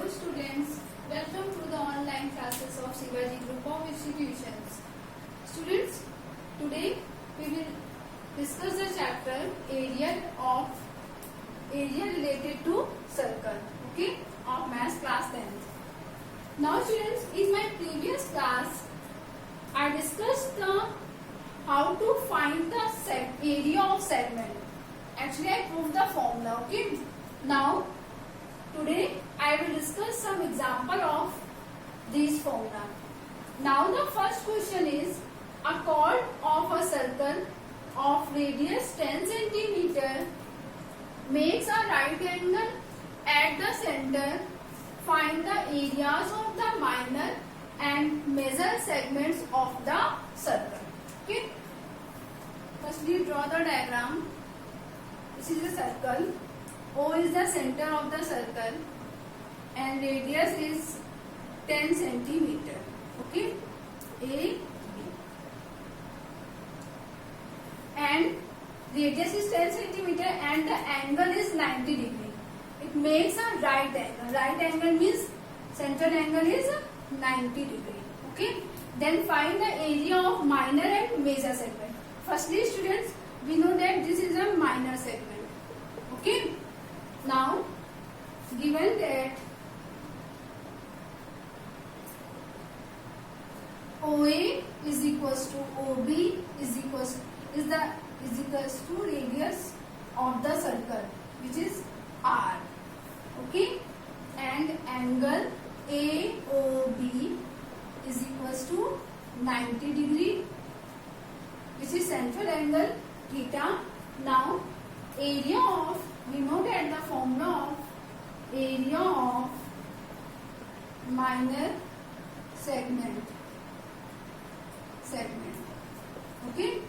Hello students, welcome to the online classes of Shivaji Group of Institutions. Students, today we will discuss the chapter area related to circle, okay, of maths class 10th. Now students, in my previous class I discussed how to find the area of segment. Actually I proved the formula, okay. Now today I will discuss some example of these formula. Now the first question is, a chord of a circle of radius 10 cm makes a right angle at the center. Find the areas of the minor and major segments of the circle. Okay. Firstly draw the diagram. This is a circle. O is the center of the circle and radius is 10 centimeter. Okay, A, B. And radius is 10 centimeter and the angle is 90 degree. It makes a right angle. Right angle means central angle is 90 degree. Okay. Then find the area of minor and major segment. Firstly, students, we know that this is a minor segment. Okay. Now, given that OA is equals to OB is equals to radius of the circle, which is R. Okay, and angle AOB is equals to 90 degree, which is central angle theta. Now, area of, we know that the formula of area of minor segment. Okay.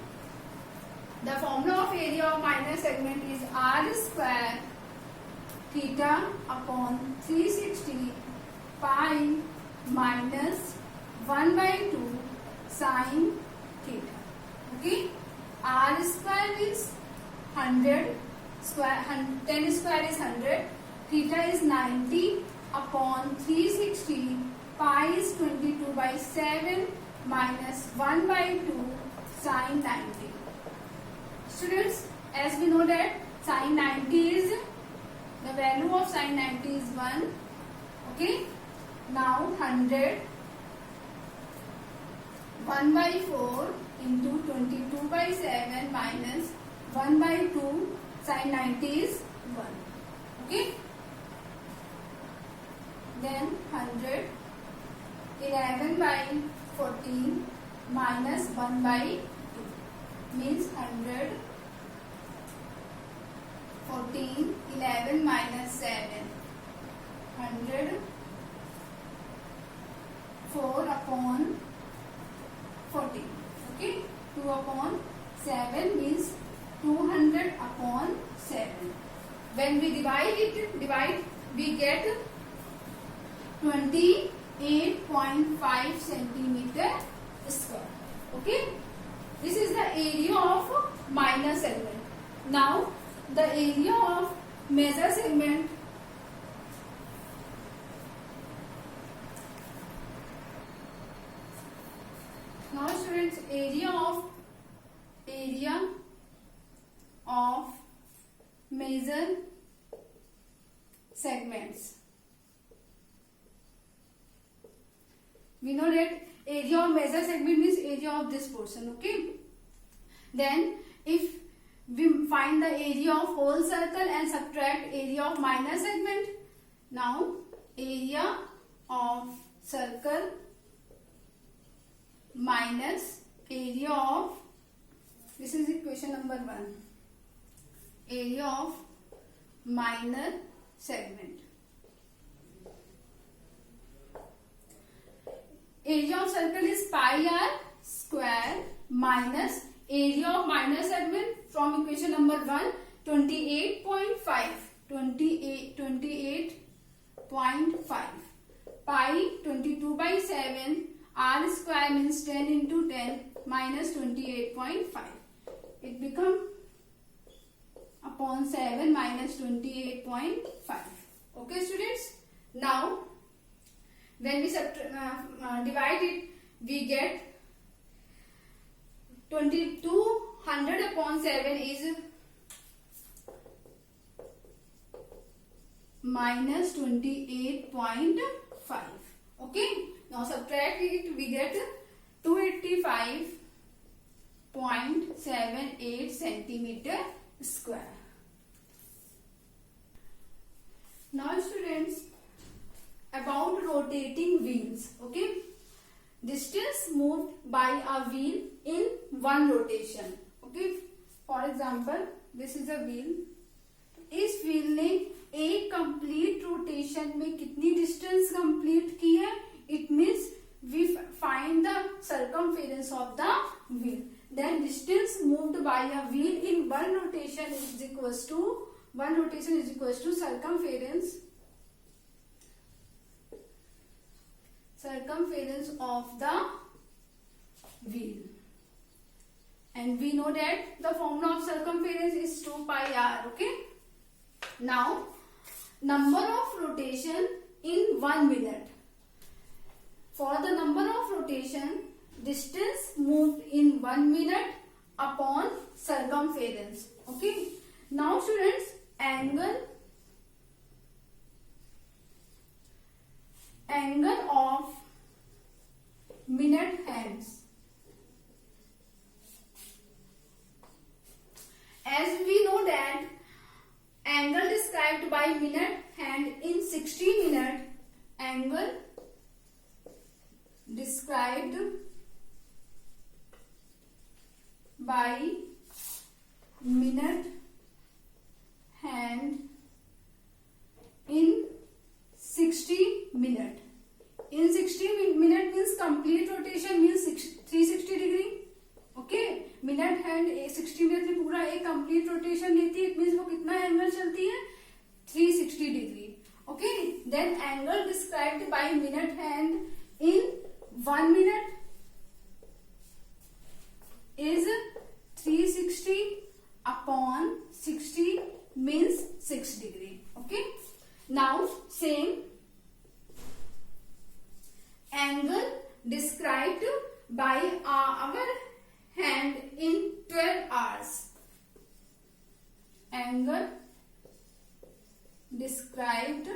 The formula of area of minor segment is R square theta upon 360 pi minus 1 by 2 sine theta. Okay. R square is 100. 10 square is 100, theta is 90 upon 360, pi is 22 by 7 minus 1 by 2 sine 90. Students, as we know that sine 90 is, the value of sine 90 is 1. Okay. Now 100, 1 by 4 into 22 by 7 minus 1 by 2 sine 90 is 1. Okay. Then 100, 11 by 14 minus 1 by 2 means 100, 14, 11 minus 7, 100, 4 upon 14. Okay. 2 upon 7 means 200 upon 7. When we divide, we get 28.5 centimeter square. Okay. This is the area of minor segment. Now, the area of major segment. Now, students, area of major segments. We know that area of major segment means area of this portion. Okay. Then if we find the area of whole circle and subtract area of minor segment. Now area of circle minus area of, this is equation number 1, area of minor segment. Area of circle is pi r square minus area of minor segment from equation number 1, 28.5. 28.5. Pi 22 by 7, r square means 10 into 10 minus 28.5. It becomes upon 7 minus 28.5. Okay students. Now When we divide it, we get 2200 upon 7 is minus 28.5. Okay, now subtract it, we get 285.78 centimeter square. Now students, about rotating wheels. Okay, distance moved by a wheel in one rotation. Okay, for example, this is a wheel. इस wheel ने एक complete rotation में कितनी distance complete की है? It means we find the circumference of the wheel. Then distance moved by a wheel in one rotation is equals to circumference of the wheel, and we know that the formula of circumference is 2 pi r. Okay, now number of rotation in 1 minute. For the number of rotation, distance moved in 1 minute upon circumference. Okay, now students, angle of minute hands. As we know that angle described by minute hand in 60 minute, angle described by minute hand in 60 minute. In 60 minute means complete rotation means 360 degree. Okay, minute hand 60 minute में पूरा एक complete rotation लेती है. It means वो कितना angle चलती है? 360 degree. Okay, then angle described by minute hand in 1 minute is 360 upon 60 means 6 degree. Okay, now same angle described by our hand in 12 hours. Angle described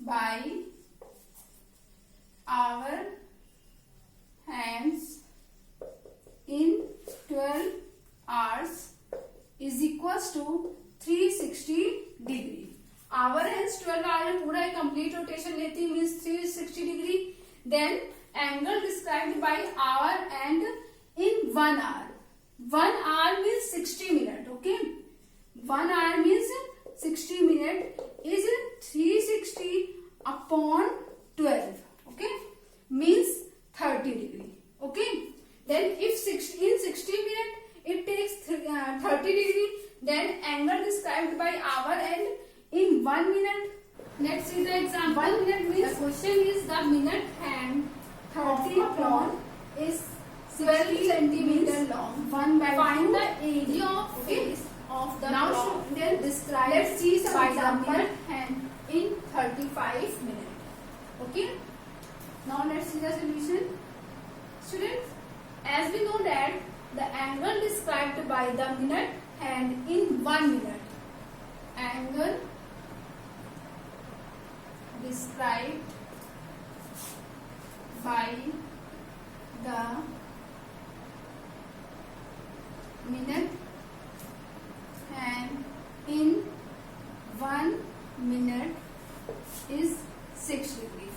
by our hands in 12 hours is equals to 360 degree. Our hands 12 hours में पूरा एक complete rotation लेती है means 360 degree. Then angle described by our hand in 1 hour. 1 hour means 60 minute. Okay, 1 hour means 60 minute is 360 upon 12. Okay, means 30 degree. Okay, then if in 60 minute it takes 30 degree, then angle described by our hand in 1 minute. Let's see the example. 1 minute means the question is the minute hand 30 upon is 12 centimeter long. 1 by find the area of face of the now then describe. Let's see some example hand in 35 minutes. Okay, now let's see the solution. Students, as we know that the angle described by the minute hand in 1 minute, angle described by the minute hand in 1 minute is 6 degree.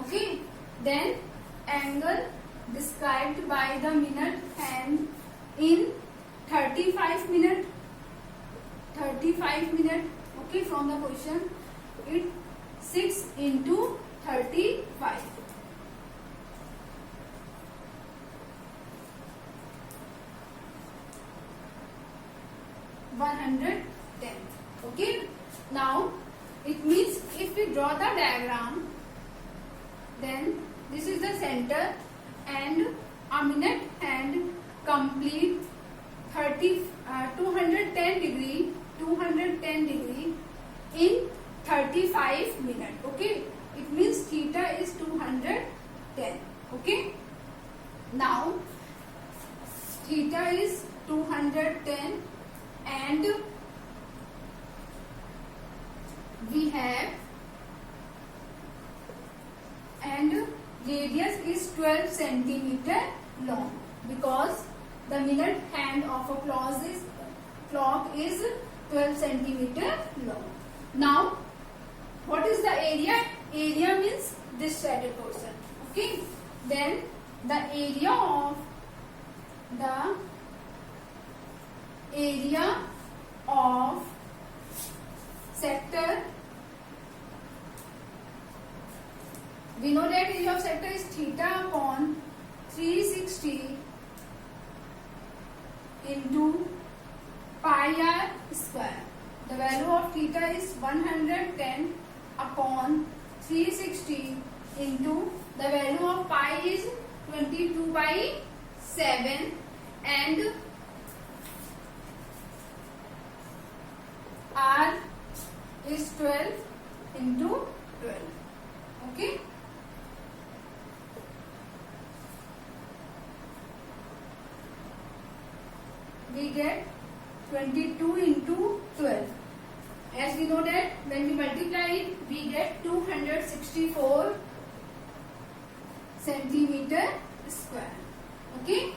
Okay, then angle described by the minute hand in 35 minute. Okay, from the question it 6 into 35. 110. Okay, now it means if we draw the diagram, then this is the center and a minute hand complete 210 degree in 35 minutes. Okay, means theta is 210. Okay. Now theta is 210 and we have and radius is 12 centimeter long because the minute hand of a clock is 12 centimeter long. Now what is the area? Area means this shaded portion. Okay. Then the area of sector, we know that area of sector is theta upon 360 into pi r square. The value of theta is 110 upon 360 into the value of pi is 22/7 and r is 12 into 12. Okay. We get 22 into 12. As we know that when we multiply it, we get 264 centimeter square. Okay.